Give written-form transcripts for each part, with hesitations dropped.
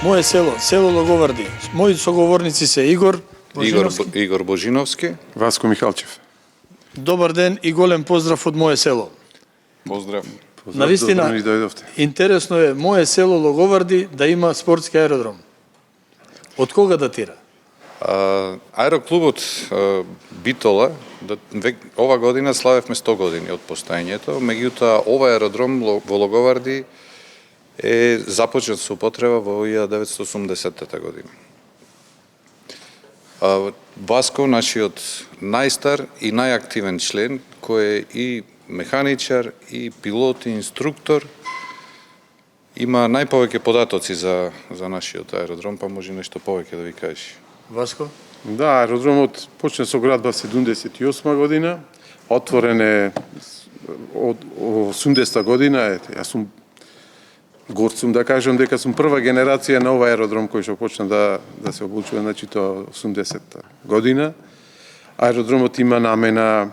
Мое село, село Логоварди. Мои соговорници се Игор Божиновски. Игор Божиновски. Васко Михалчев. Добар ден и голем поздрав од мое село. Поздрав. Навистина, Добро ни дојдовте. интересно е мое село Логоварди да има спортски аеродром. Од кога датира? Аероклубот Битола, ова година славевме 100 години од постоењето, меѓутоа ова аеродром во Логоварди е започнат со употреба во 1980 година. Васко, нашиот најстар и најактивен член, кој е и механичар, и пилот, и инструктор, има најповеќе податоци за нашиот аеродром, па може нешто повеќе да ви кажеш. Васко? Да, аеродромот почна со градба 78 година, отворен е од 80 година, јас сум горд сум да кажам дека сум прва генерација на овој аеродром кој што почна да се обучува, значи тоа 80 година. Аеродромот има намена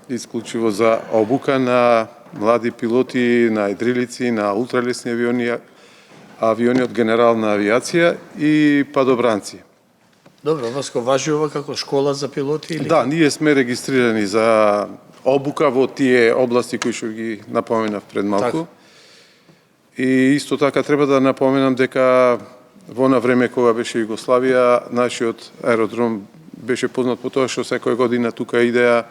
исклучиво за обука на млади пилоти, на едрилици, на ултралесни авиони од генерална авиација и падобранци. Добро, Васко, важи ова како школа за пилоти или? Да, ние сме регистрирани за обука во тие области кои што ги напоменав пред малку. И исто така треба да напоменам дека во на време кога беше Југославија, нашиот аеродром беше познат по тоа што секоја година тука идеа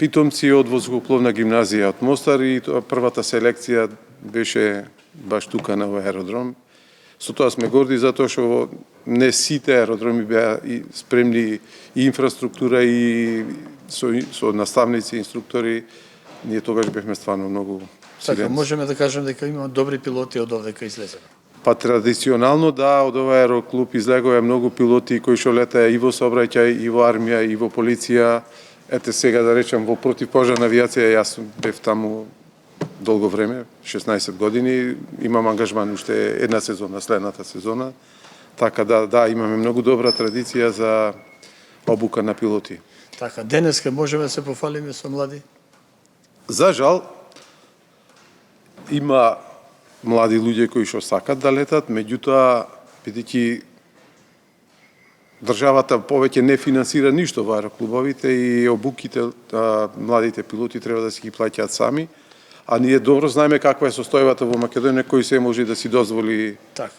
питомци од воздухопловна гимназија од Мостар и првата селекција беше баш тука на овој аеродром. Со тоа сме горди затоа што не сите аеродроми беа спремни и инфраструктура и со наставници, инструктори. Ние тогаш бевме стварно многу Така, силен. можеме да кажем дека има добри пилоти од овдека излезени. Па традиционално да, од овој аероклуб излегоа многу пилоти кои што летаја и во сообраќај, и во армија, и во полиција. Ете сега да речам во противпожарна авиација, јас бев таму долго време, 16 години, имам ангажман уште една сезона, следната сезона. Така да, имаме многу добра традиција за обука на пилоти. Така, денеска можеме да се пофалиме со млади? За жал, има млади луѓе кои што сакат да летат, меѓутоа, бидејќи државата повеќе не финансира ништо во аероклубовите и обуките, младите пилоти треба да си ги плаќаат сами, а ние добро знаеме каква е состојбата во Македонија, кој се може да си дозволи така,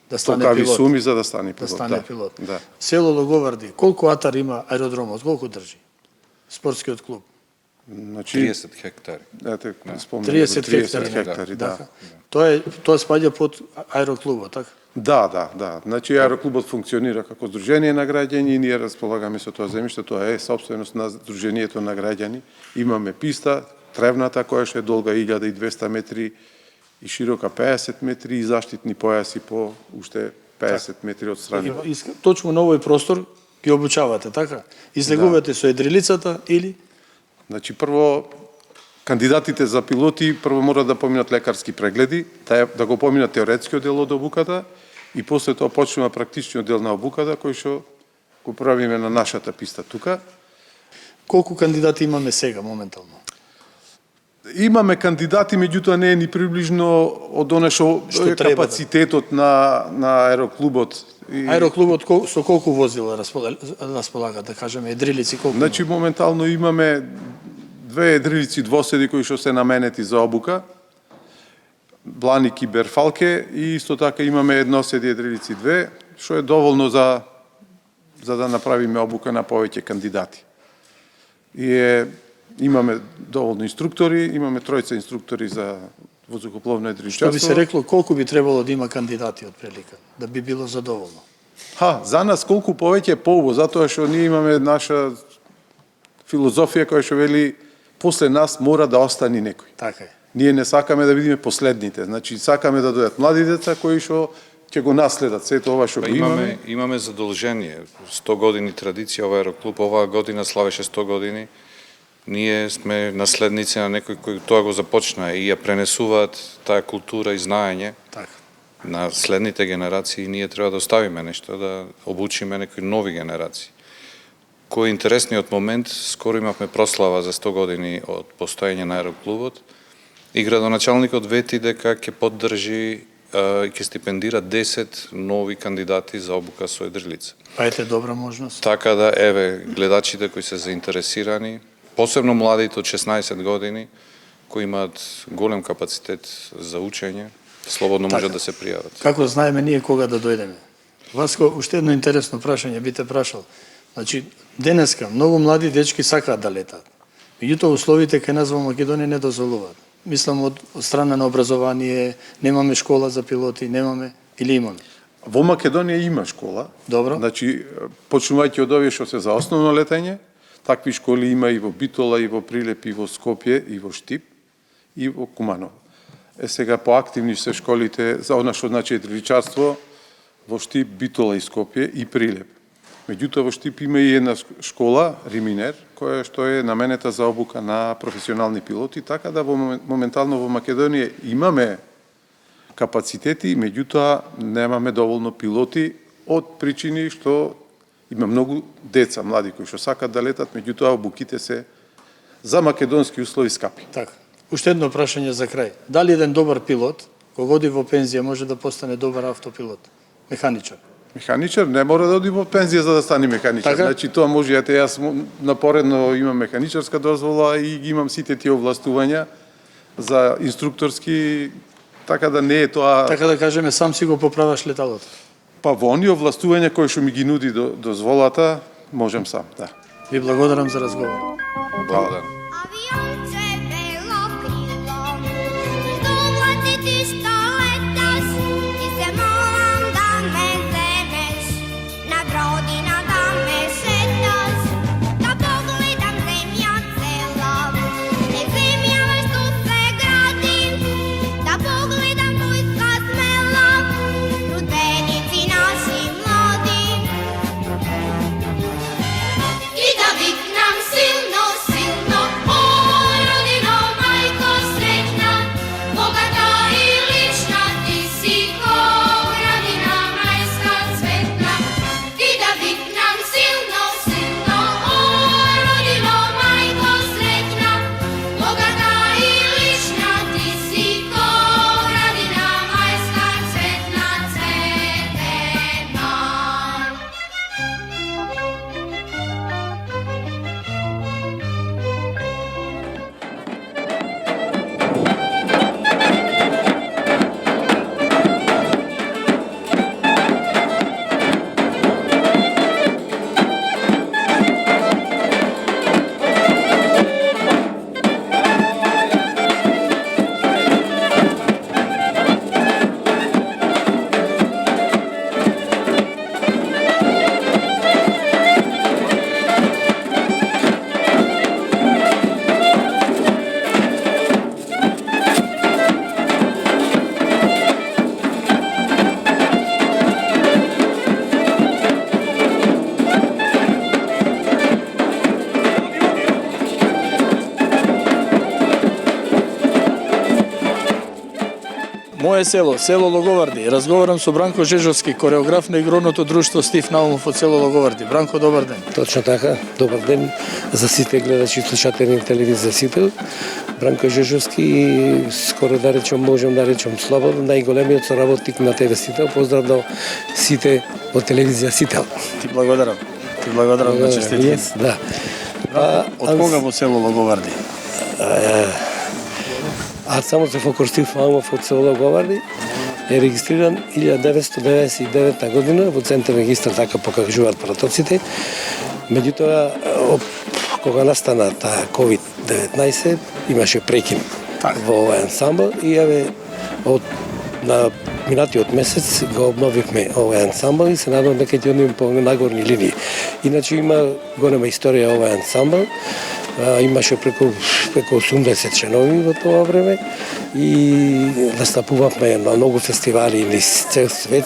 да стане толкави пилот. суми за да стане пилот. Да стане пилот. Да. Село Логоварди, колку атар има аеродромот, колку држи? Спортскиот клуб. Значи 30 хектари. Ете, спомнам, 30 хектари, да. Тоа спаѓа под аероклубот, така? Да. Значи аероклубот функционира како здружение на граѓани и ние располагаме со тоа земјиште, тоа е сопственост на здружението на граѓани. Имаме писта, тревната која што е долга 1200 метри и широка 50 метри и заштитни појаси по уште 50 метри од страна. Точно на овој простор ги обучавате, така? Излегувате со едрилицата или? Значи прво кандидатите за пилоти прво мора да поминат лекарски прегледи, да го поминат теоретскиот дел од обуката и после тоа почнува практичниот дел на обуката кој што го правиме на нашата писта тука. Колку кандидати имаме сега моментално? Имаме кандидати, меѓутоа не е ни приближно од она што е капацитетот на аероклубот. Аероклубот со колку возила располага, да кажеме, едрилици колку? Значи моментално имаме две едрилици двоседи кои што се наменети за обука, Бланик и Берфалке, и исто така имаме едноседи едрилици две, што е доволно за да направиме обука на повеќе кандидати. Имаме доволно инструктори, имаме тројца инструктори за воздухопловно едриличарство. Што би се рекло, колку би требало да има кандидати од прилика, да би било задоволно? За нас колку повеќе поубаво, затоа што ние имаме наша филозофија која што вели после нас мора да остане некој. Така е. Ние не сакаме да видиме последните, значи сакаме да дојдат млади деца кои што ќе го наследат сето ова што го имаме. Имаме задолжение, 100 години традиција овој аероклуб, оваа година славеше 100 години. Ние сме наследници на некои кои тоа го започна и ја пренесуваат таа култура и знаење на следните генерации. Ние треба да оставиме нешто, да обучиме некои нови генерации. Кој е интересниот момент, скоро имавме прослава за 100 години од постоење на аероклубот и градоначалникот вети дека ќе поддржи ќе стипендира 10 нови кандидати за обука со едрилица. Па ете добра можност. Така да, еве, гледачите кои се заинтересирани, посебно младите од 16 години, кои имаат голем капацитет за учење, слободно можат да се пријават. Како знаеме ние кога да дојдеме? Васко, уште едно интересно прашање би те прашал. Значи, денеска многу млади дечки сакаат да летат. Меѓутоа условите кај нас во Македонија не дозволуваат. Мислам од страна на образование, немаме школа за пилоти, немаме или имаме? Во Македонија има школа. Добро. Значи, почнувајќи од овие што се за основно летање, такви школи има и во Битола, и во Прилеп, и во Скопје, и во Штип, и во Куманово. Сега поактивни се школите за она што значи едриличарство во Штип, Битола и Скопје и Прилеп. Меѓутоа во Штип има и една школа, Риминер, која што е наменета за обука на професионални пилоти, така да моментално во Македонија имаме капацитети, меѓутоа немаме доволно пилоти од причини што има многу деца, млади кои што сакат да летат, меѓутоа обуките се за македонски услови скапи. Така. Уште едно прашање за крај. Дали еден добар пилот, кога оди во пензија, може да постане добар автопилот, механичар? Механичар не мора да оди во пензија за да стане механичар. Така? Значи тоа може, јас напоредно имам механичарска дозвола и ги имам сите тие овластувања за инструкторски, така да не е тоа... Така да кажеме, сам си го поправаш леталото. Па во оние овластувања кои што ми ги нуди дозволата, можем сам, да. Ви благодарам за разговор. Благодарам. Avionče belo krilo, dovlaci ti što letaš, ti se molam da me zemeš, na brodina da me šetaš, da pogledam zemlja cela, ne zemlja već tu se gradi, da pogledam vojska smela, trudenici naši mladi. I da viknam silno, silno, o rodino majko srećna, bogata i lična, ti si ko gradina rajska cvetna. I da viknam silno, silno, o rodino majko srećna, bogata i lična, ti si ko gradina rajska cvetna, cvetna. Моje село, село Логоварди. Разговарам со Бранко Жежовски, кореограф на игроното друштво Стив Наумов од село Логоварди. Бранко, добар ден. Точно така. Добар ден за сите гледачи и слушатели на телевизија Сител. Бранко Жежовски, скоро да речем, можем да речем слободно, најголемиот соработник на ТВ Сител. Поздрав до сите од телевизија Сител. Ти благодарам. Ти благодарам на честитки. Да. Од кога во село Логоварди? Аз само се Стив Наумов од село Логоварди е регистриран 1999 година во Центар регистар, така покажуваат протоците. Меѓутоа, кога настана таа COVID-19, имаше прекин во овој ансамбл и еве на минатиот месец го обновивме овој ансамбл и се надевам дека ќе одиме по нагорни линии. Иначе има голема историја овој ансамбл. Имаше преку 80 членови во тоа време и настапувавме на многу фестивали низ цел свет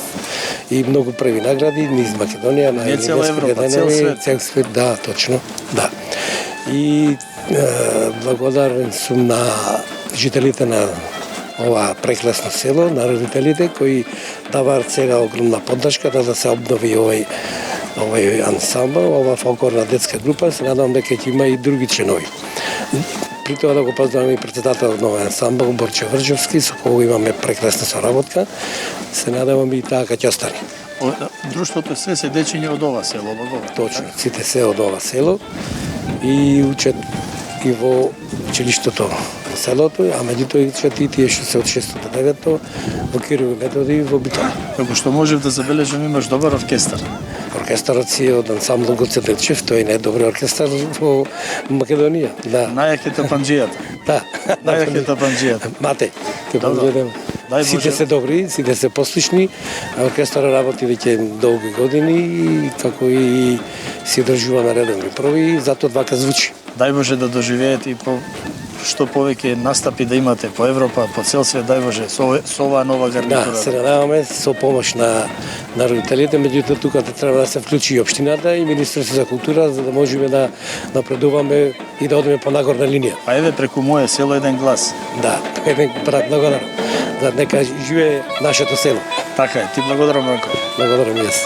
и многу први награди низ Македонија, на Не цела Европа, цел свет. Цел свет, да, точно, да. И благодарен сум на жителите на ова прекрасно село, на родителите кои даваат сега огромна поддршка да се обнови овој ансамбл, ова фолклорна детска група. Се надевам дека ќе има и други членови. При тоа да го поздравам и председателот на овој ансамбл Борче Врđовски, со кого имаме прекрасна соработка. Се надевам и таа ќе остане. Друштвото све се дечиња од ова село, Логоварди. Точно, сите се од ова село и учат и во училиштето во селото, а меѓутоа и учат и тие што се од 6 до 9 во Кирил и Методи и во Битола. Како што можев да забележам, имаш добар оркестар. Оркестарот си од ансамбл Гоце Делчев, тој е најдобриот оркестар во Македонија. Да. Најак е тапанџијата. Да. Најак е тапанџијата. Мате, те Добро. благодарам. Дај Сите Боже. се добри, сите се послушни. Оркестарот работи веќе долги години и како и си одржуваме редовни проби, затоа вака звучи. Дај Боже да доживеете и по што повеќе настапи да имате по Европа, по цел свет, дај Боже, со оваа нова гарнитура. Да, се надеваме со помош на родителите, меѓутоа тука треба да се вклучи и општината и Министерството за култура за да можеме да напредуваме и да одиме по нагорна линија. А еве преку моје село еден глас. Да, тоа е брат благодарам. За нека живее нашето село. Така е, ти благодарам, Ранко. Благодарам и јас.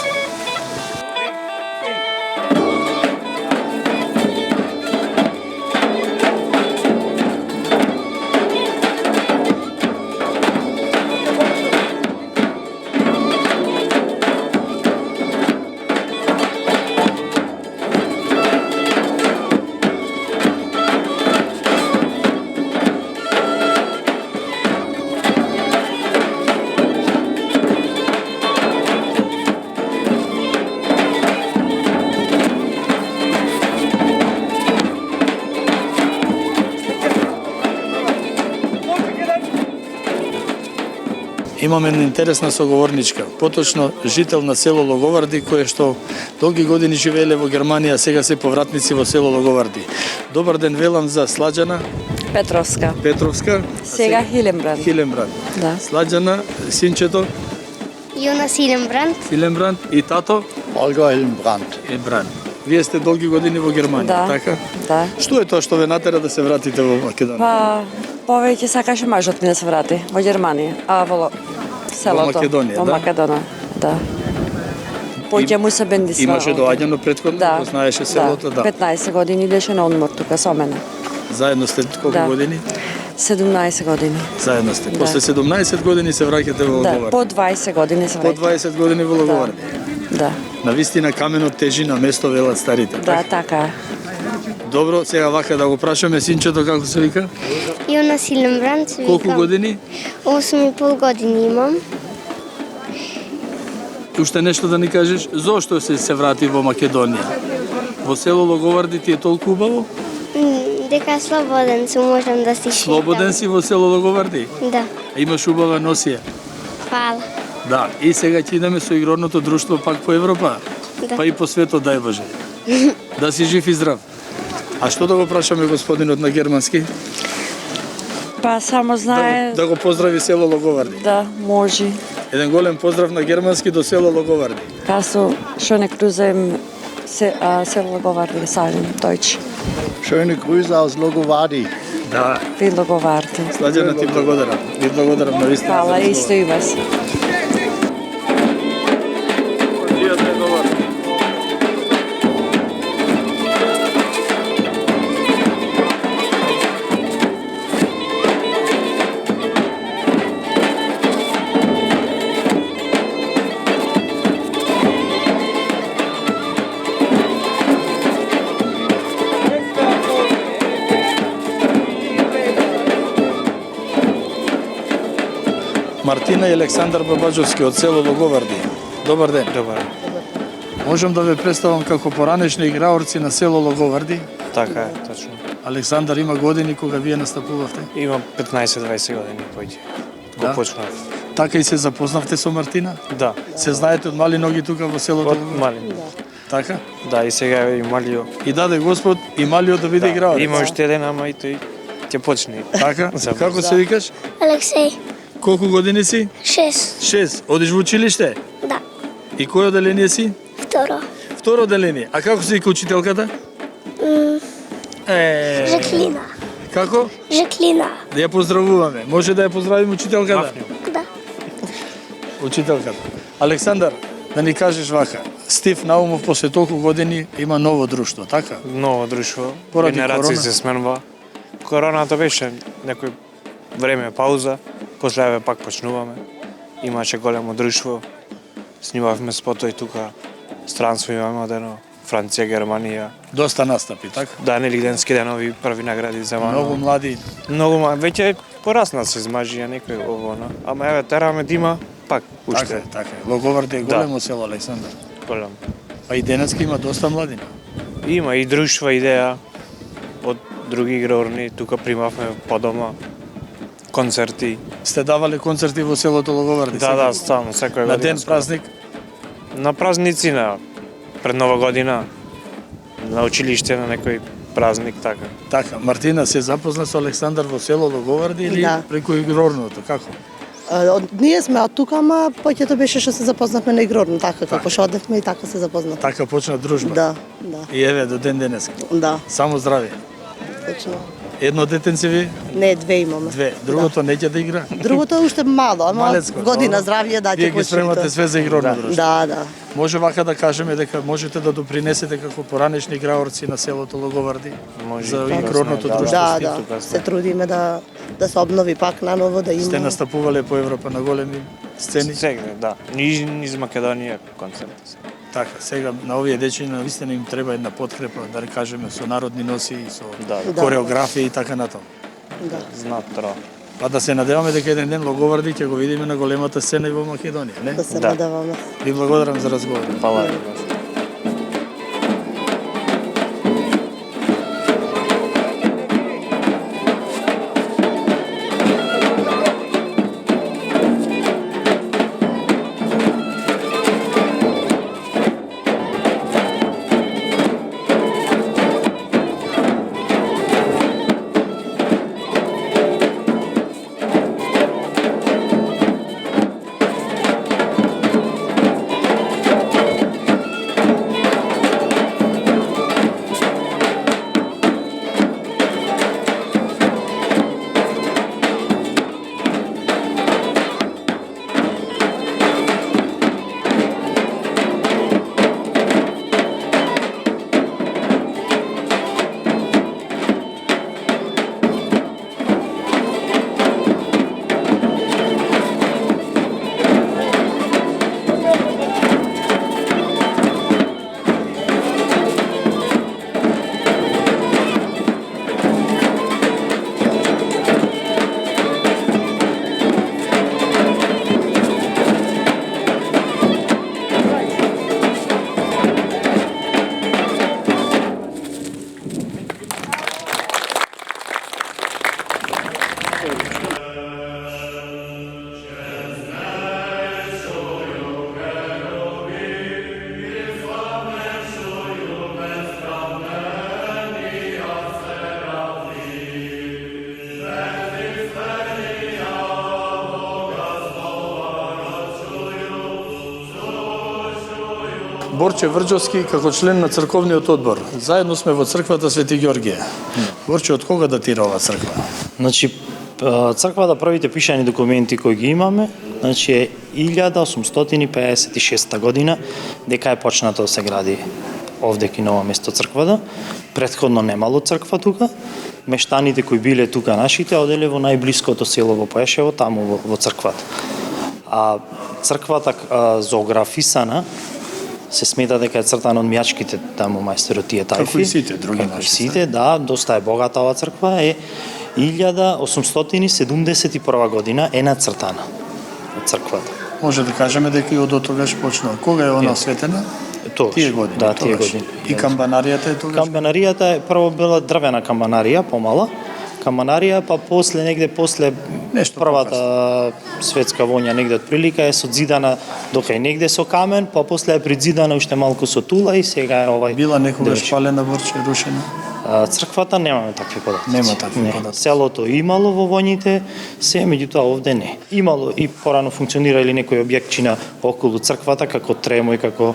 Имаме една интересна соговорничка, поточно жител на село Логоварди, кој што долги години живееле во Германија, сега се повратници во село Логоварди. Добар ден, велам за Сладжана Петровска. Петровска. Сега Хиленбранд. Хиленбранд. Да. Сладжана, синчето Јонас Хиленбранд. Хиленбранд и тато Olga Hillenbrand. Бранд. Вие сте долги години во Германија, Да. така? Да. Што е тоа што ве натера да се вратите во Македонија? Па, повеќе сакаше мажот ми да се врати во Германија, а во селото. Македонија, во да? Македонија, да. Поќе му се бендисва. Имаше доаѓано претходно, Да. го знаеше селото, да. 15 години идеше на одмор тука со мене. Заедно сте колку Да. години? 17 години. Заедно сте. Да. После 17 години се враќате во Да, Логоварди. по 20 години се По враќа. 20 години во Логоварди. Да. На вистина каменот тежи на место, велат старите. Да, така? така е. Добро, сега вака да го прашаме синчето како се вика? Јонас Хиленбранд. се Колку викам. години? 8,5 години имам. Уште нешто да ни кажеш? Зошто се врати во Македонија? Во село Логоварди ти е толку убаво? Дека слободен сум, можам да си шетам. Слободен си во село Логоварди? Да. Имаш убава носија? Фала. Да. И сега ќе идеме со игрорното друштво пак по Европа? Да. Па и по светот, дај Боже. Да си жив и здрав. А што да го прашаме господинот на германски? Па само знае Да го поздрави село Логоварди. да може. Еден голем поздрав на германски до село Логоварди. Касо schöne Grüße im село Логоварди, Салим, Deutsch. Schöne Grüße aus Logovardi. Да. Ви Логоварди. Сладжана, ти благодарам. Ви благодарам на вистина. Хвала исто и вас. Мартина и Александар Бабаджовски од село Логоварди. Добар ден. Добар, Можам да ве представам како поранешни играорци на село Логоварди. така е, точно. Александар има години кога вие настапувавте. Имам 15-20 години поќе. Го Да? почнав. Така и се запознавте со Мартина? Да, Се знаете од мали ноги тука во селото од Логоварди? мали. Така? Да, и сега и малио. И даде Господ и малиот да биде играорец. Има уште еден, ама и тој ќе почне. Така? За- Како се викаш? Алексеј. Колку години си? 6. 6. Одиш во училиште? Да. И кој оделение си? Второ. Второ оделение. А како се вика учителката? Жаклина. Како? Жаклина. Да ја поздравуваме. Може да ја поздравиме учителката? Мафню. Да. Учителката. Александар, да ни кажеш вака. Стив Наумов после толку години има ново друштво, така? Ново друштво, Поради генерација корона. се сменува. короната беше некој време пауза, после еве пак почнуваме. Имаше големо друштво, снимавме спотои тука, странство имаме одено, Франција, Германија. Доста настапи, така? Да, Нелигденски денови, први награди земано. Многу млади. Веќе порасна се измажија некој овоно. Ама еве тераме да има пак Така уште е, така е. Логоварди е Да. големо село, Александар. голем. Па и денеска има доста младина. Има и друштва идеја од други игрорни, тука примавме по дома концерти. Сте давале концерти во селото Логоварди? Да, стално, секоја На година. ден празник? На празници, на пред Нова година, на училиште, на некој празник, така. Така, Мартина се запозна со Александар во село Логоварди или Да. преку игрорното, како? Ние сме од тука, ама поќето беше што се запознавме на игрорно, така како што одевме и така се запознавме. Така почна дружба. Да, да, И еве до ден денеска. да, Само здраве. точно. Едно детенце ви, Не, две имаме. две. Другото неќе да игра. Другото е уште мало, ама Малецко, година добро. здравје да Вие ќе ги почне. спремате све за игрорно друштво. Да, да. Може вака да кажеме дека можете да допринесете како поранешни играорци на селото Логоварди Може за и тука игрорното сме, друштво. Да, сте да. тука, Се трудиме да се обнови пак наново, да Сте има. настапувале по Европа на големи сцени. Сегде, да. Низ Македонија концерти. Така, сега на овие дечиња навистина им треба една подкрепа, да кажеме, со народни носи, со Да, Да. кореографија и така натаму. Да. знаат тро. Па да се надеваме дека еден ден Логоварди ќе го видиме на големата сцена и во Македонија, не? Да се Да. надеваме. Ви благодарам за разговор. Фала. Борче Врџовски како член на црковниот одбор. Заедно сме во црквата Свети Ѓорѓе. Борче, од кога датира ова црква? Значи, црквата првите пишани документи кои ги имаме, значи е 1856 година, дека е почнато да се гради овдеки на ова место црквата. Претходно немало црква тука. Мештаните кои биле тука нашите оделе во најблиското село во Поешево, таму во црквата. А црквата зоографисана се смета дека е цртана од мјачките таму мајсторот тие тајфи. Како и сите други Како и наши. сите, да, доста е богата ова црква, е 1871 година е нацртана од црквата. Може да кажеме дека и од тогаш почнува. Кога е она осветена? Тогаш, Тие години. да, тие тогаш. години. И камбанаријата е тогаш? Камбанаријата е прво била дрвена камбанарија, помала. Камбанарија, па после негде после Нешто првата светска војна негде отприлика е созидана дока и негде со камен, па после е призидана уште малку со тула и сега е овај. Била некогаш девојче. палена, Борче, рушена? Црквата немаме такви податоци. Нема такви Не. податоци. Селото имало во војните, се меѓутоа овде не. Имало и порано функционирали некои објектчина околу црквата, како Тремој, како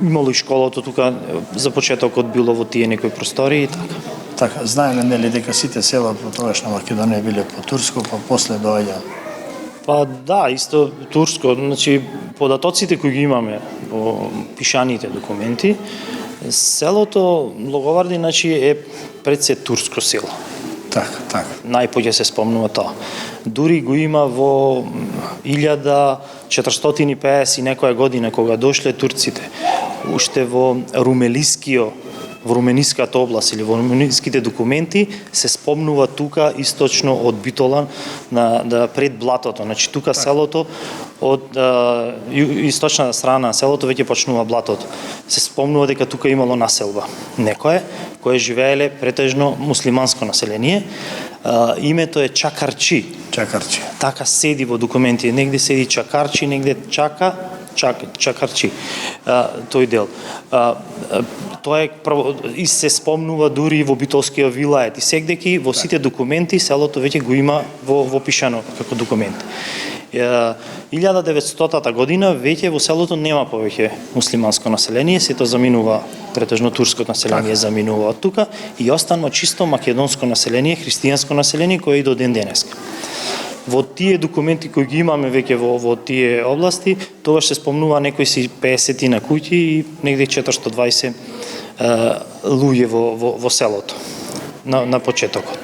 имало и школото тука, за почетокот било во тие некои простори и така. Така, знаеме нели дека сите села по тогаш на Македонија биле по турско, па после доаѓа. Па да, исто турско, значи податоците кои ги имаме во пишаните документи, селото Логоварди значи е пред се турско село. Така. Најпоќе се спомнува тоа. Дури го има во 1450 и некоја година кога дошле турците, уште во Румениската област или во румениските документи се спомнува тука источно од Битола пред блатото. Значи тука селото од источната страна на селото веќе почнува блатото. Се спомнува дека тука имало населба. Некое кое живееле претежно муслиманско население. Името е Чакарчи. Така седи во документи. Негде седи Чакарчи, негде Чакарчи. Тој дел. Тоа е и се спомнува дури во Битолскиот вилает и сегдеки во сите документи селото веќе го има во пишано како документ. 1900 година веќе во селото нема повеќе муслиманско население, сето заминува, претежно турско население заминува од тука и останува чисто македонско население, христијанско население кое и до ден денеска. Во тие документи кои ги имаме веќе во тие области, тогаш се спомнува некои си 50 на куќи и негде 420 луѓе во селото на почетокот.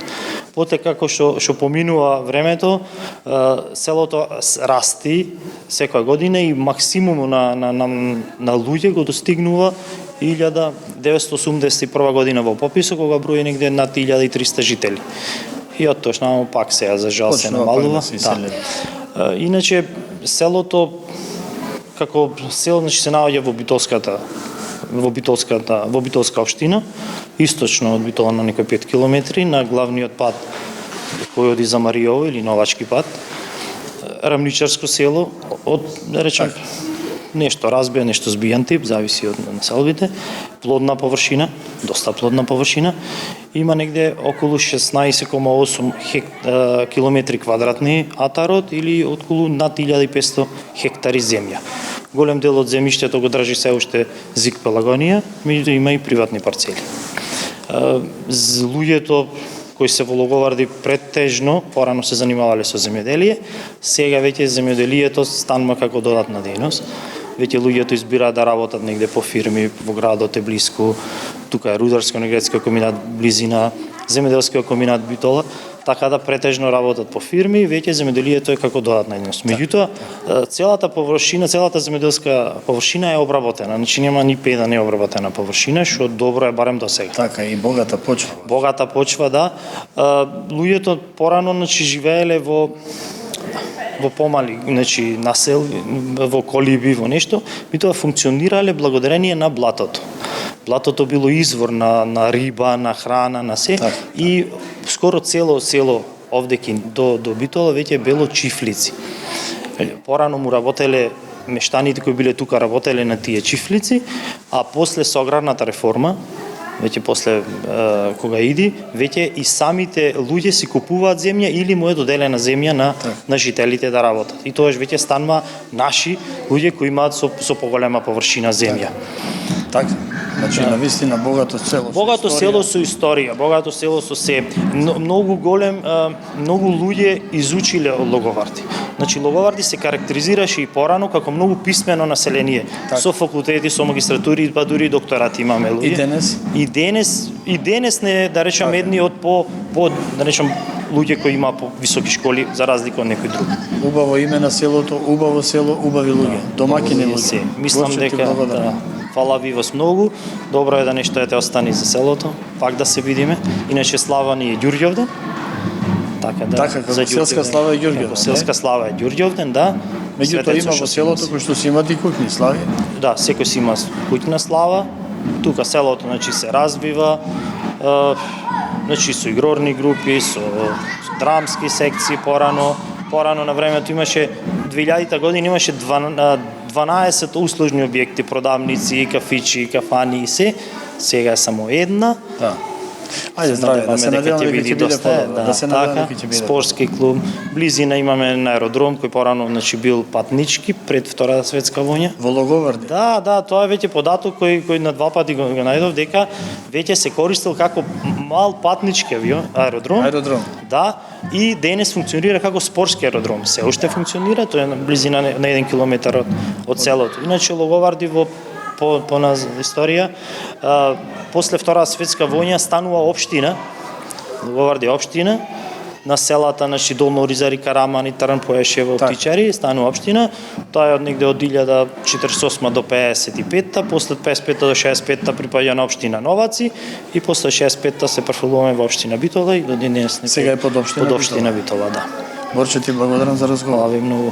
Потоа како што поминува времето, селото расти секоја година и максимум на луѓе го достигнува 1981 година во пописот, кога брои негде над 1300 жители. И од тоа што пак сега за жал се намалува. Иначе селото како село се наоѓа во Битолска општина, источно од Битола на некои 5 километри, на главниот пат кој оди за Мариово или Новачки пат. Рамничарско село од, да речем, нешто разбија, нешто збијан тип, зависи од населбите. Плодна површина, доста плодна површина. Има негде околу 16,8 километри квадратни атарот или околу над 1500 хектари земја. Голем дел од земјиштето го држи се уште ЗИК Пелагонија, меѓутоа има и приватни парцели. Луѓето кои се во Логоварди претежно порано се занимавале со земјоделие, сега веќе земјоделието станува како додатна дејност. Веќе луѓето избираат да работат негде по фирми, во градот е блиску, тука е рударско-енергетски комбинат близина, земјоделскиот комбинат Битола, така да претежно работат по фирми, веќе земјоделието е како додатна дејност. Меѓутоа, целата површина, целата земјоделска површина е обработена, значи нема ни педа необработена површина, што добро е барем до сега. Така и богата почва. Богата почва, да. Луѓето порано значи живееле во помали, значи насел, во колиби, во нешто, битоа функционирале благодарение на блатото. Блатото било извор на риба, на храна, на се. Так. И скоро цело село овдеки до Битола веќе било чифлици. Порано му работеле мештаните кои биле тука работеле на тие чифлици, а после со аграрната реформа, веќе после кога иди, веќе и самите луѓе си купуваат земја или му е доделена земја на жителите да работат. И тоаш веќе станува наши луѓе кои имаат со поголема површина земја. Така. Значи, навистина богато село. Богато село со историја, богато село со се. Многу голем, многу луѓе изучиле од Логоварди. Значи, Логоварди се карактеризираше и порано како многу писмено население. Так. Со факултети, со магистратури, па дури докторати имаме луѓе. И денес не, да речам, едни од по да речам, луѓе кои има по високи школи, за разлика од некои други. Убаво име на селото, убаво село, убави луѓе. Домакини луѓе. Мислам дека фала ви вас многу. Добро е да нешто ете остани за селото. Пак да се видиме. Иначе слава ни е Ѓурѓовден. Така да. Така, како селска слава е Ѓурѓовден. Селска слава е Ѓурѓовден, да. Меѓутоа има во селото кој што си имат и куќни слави. Да, секој си има куќна слава. Тука селото значи се развива. Значи со игрорни групи, со драмски секции порано на времето имаше 2000 година имаше 12 услужни објекти, продавници, кафичи, кафани и се. Сега е само една. Да. Ајде здраве, да се надеваме дека ќе биде подобро. Да се надеваме дека ќе биде. Спортски клуб, близина имаме на аеродром кој порано значи бил патнички пред Втората светска војна. Во Логоварди. Да, тоа е веќе податок кој на два пати го најдов дека веќе се користел како мал патнички аеродром. Аеродром. Да, и денес функционира како спортски аеродром. Се уште функционира, тоа е на близина на 1 километар од селото. Иначе Логоварди во по историја, после Втората светска војна станува општина Логоварди општина, на селата, значи Долно Оризари, Карамани, Таран Поешево, Птичари, станува општина. Тоа е од негде од 1048 до 55-та, после 55-та до 65-та припаѓа на општина Новаци и после 65-та се префрлуваме во општина Битола и до денес Сега е под општина Битола, да. Борче, ти благодарам за разговор. Хвала ви многу.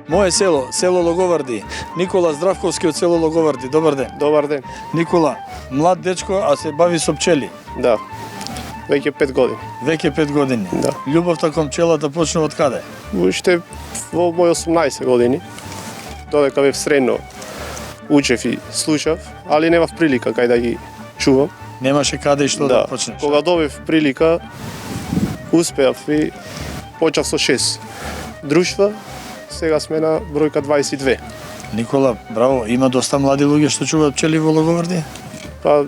Мое село Логоварди. Никола Здравковски од село Логоварди. Добар ден. Добар ден. Никола, млад дечко, а се бави со пчели. Да. Веќе 5 години. Веќе 5 години. Да. Љубовта кон пчелата почна од каде? Уште во мои 18 години, додека бев средно, учев и слушав, али немав прилика кај да ги чувам. Немаше каде и што да почнеш. Кога добив прилика, успеав и почнав со 6 друштва, сега сме на бројка 22. Никола, браво, има доста млади луѓе што чуваат пчели во Логоварди? Па,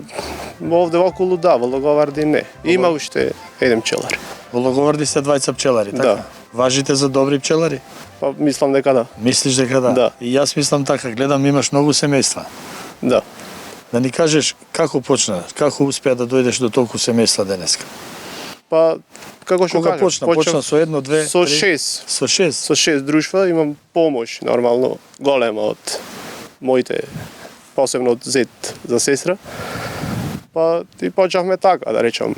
овде околу да, во Логоварди не. Има уште еден пчелар. Во Логоварди се двајца пчелари, така? Да. Важите за добри пчелари? Па, мислам дека да. Мислиш дека да? Да. И јас мислам така, гледам имаш многу семејства. Да. Да ни кажеш како почна, како успеа да дојдеш до толку семејства денеска? Па, како што Кога кажам, почна со едно, две, со три? 6. Со 6? Со 6 друштва имам помош, нормално, голема од моите, посебно од зет за сестра. Па и почнавме така, да речам,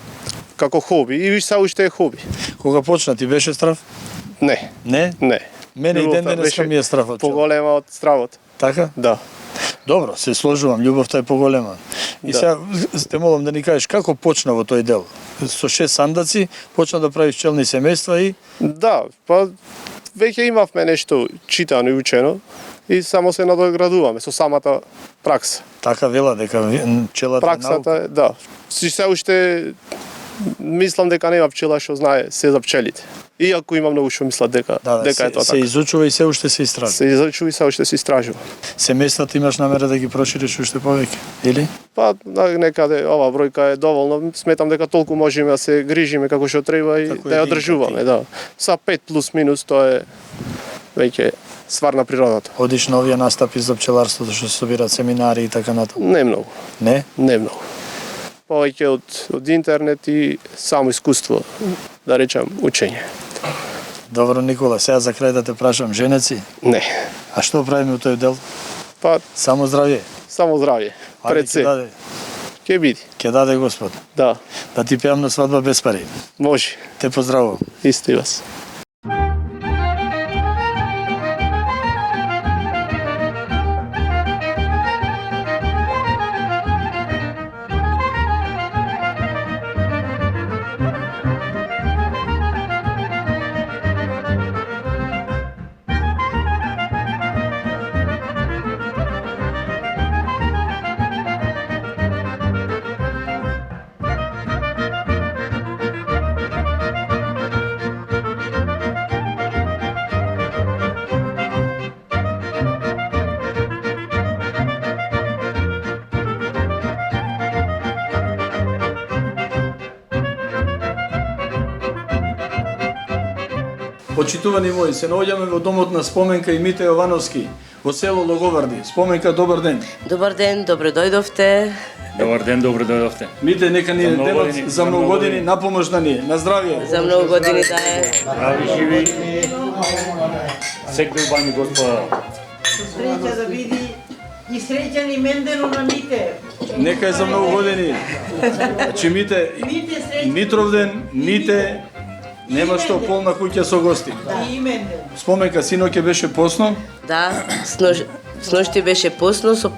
како хоби, и виж се уште е хоби. Кога почна ти беше страв? Не. Не? Не. Мене и ден Љубовта денеска беше ми е страв од пчела. поголема од стравот. Така? Да. Добро, се сложувам, љубовта е поголема. И Да. сега те молам да ни кажеш како почна во тој дел? Со 6 сандаци почна да правиш пчелни семејства и Да, па веќе имавме нешто читано и учено и само се надоградуваме со самата пракса. така вела дека пчелата е наука. Праксата е, да. Си се уште мислам дека нема пчела што знае се за пчелите. Иако има многу што мислат дека дека е тоа се така. изучува и се уште се истражува. Се изучува и се уште се истражува. Семејствата имаш намера да ги прошириш уште повеќе, или? Па некаде ова бројка е доволно. Сметам дека толку можеме да се грижиме како што треба и Како да ја единка одржуваме, ти. да. Са 5 плюс минус тоа е веќе ствар на природата. Одиш на овие настапи за пчеларството што се собираат семинари и така натаму? Не многу, Не? не многу. Повеќе од интернет и само искуство, да речам, учење. Добро, Никола, сега за крај да те прашам, женеци? Не. А што правиме у тој дел? Па Само здравје? само здравје. Пред се. Ќе биде. Ќе даде Господ. Да, Да ти пеам на свадба без пари. може. Те поздравувам. Исто и вас. Почитувани мои, се наоѓаме во домот на Споменка и Мите Јовановски во село Логоварди. Споменка, добар ден. Добар ден, добре дојдовте. Добар ден, добре дојдовте. Мите, нека ни е многу денот години, за многу години, на помош да ни е. На здравје. За многу години да е. Здрави, живи. Секој бању Господа. Среќа да биди и среќан и мендено на Мите. Нека е за многу години. Значи Мите, Мите среќан. Митровден, Мите, нема што полна куќа со гости. И менден. Споменка, синоќе беше посно? Да, сношти беше посно, со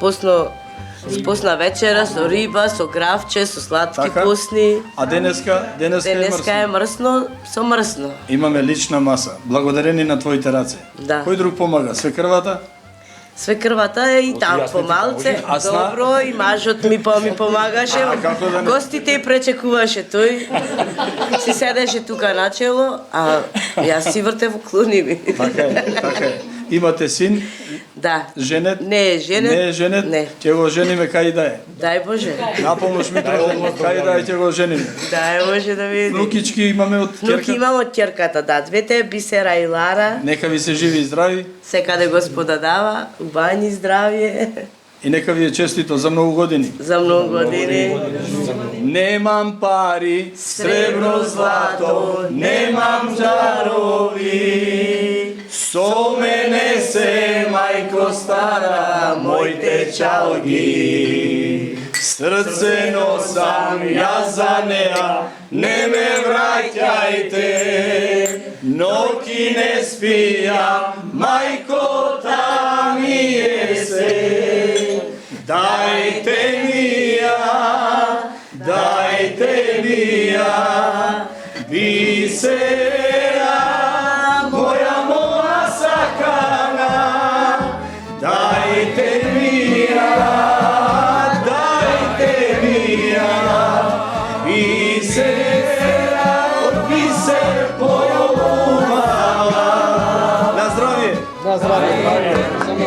посна вечера, со риба, со гравче, со сладки Така? посни. А денеска е Денеска е мрсно, со мрсно. Имаме лична маса. Благодарени на твоите раце. Да. Кој друг помага? Свекрвата? Свекрвата е и таму помалце, А сна- добро, и мажот ми помагаше. како да не- Гостите и пречекуваше тој. Си седеше тука начело, а јас си вртев клуни ми. Така е, така е. Имате син? Да. Женет? Не е женет. Не е женет? Не. Ќе го жениме кај да е. Дај Боже. Напомош ми кај да е ќе го жениме. Дај Боже да види. Внукички имаме од Внуки ќерка. имам од ќерката, да. Двете Бисера и Лара. Нека ви се живи и здрави Секаде Господа дава, убањи здравје. и нека ви е честито за многу години. За многу години. Немам пари, сребро, злато, немам жарови. Со мене се мајко стара, моите чалги. Срце носам јас за неа, не ме враќајте. Ноки не спија, мајкота ми е се. Дajte mi ja, bisera, moja moja sakana. Dajte mi ja, bisera, od biser poljubawa. Na zdrowie! Na zdrowie! Samo